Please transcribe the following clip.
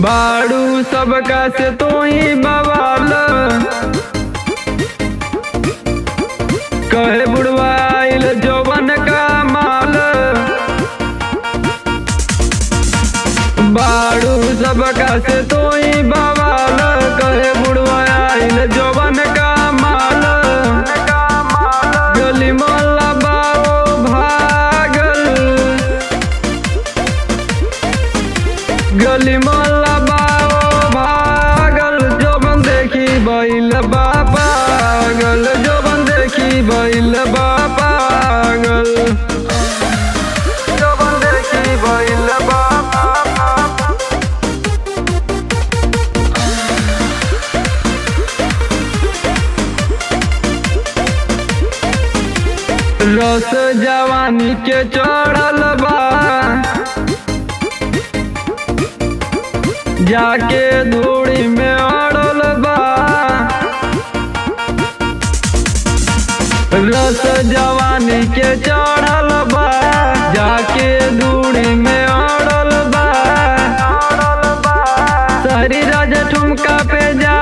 बाड़ू सबका से तो ही बवाल, कहे बुढ़वा आइल जौवन का माल। बाड़ू सबका से तो ही बवाल, कहे बुढ़वा आइल जौवन का माल। गली मोहल्ला बाओ भागल, गली मोहल्ला बाओ भागल, जौवन देखी बैल बा पागल, जौवन देखी बैल बा पागल, जौवन देखी बैल बा रस जवानी के चढ़ल बा, जाके धूड़ी में अड़ल बा। रस जवानी के चढ़ल बा, जाके धूड़ी में अड़ल बा। शहरी राजा ठुमका पे जा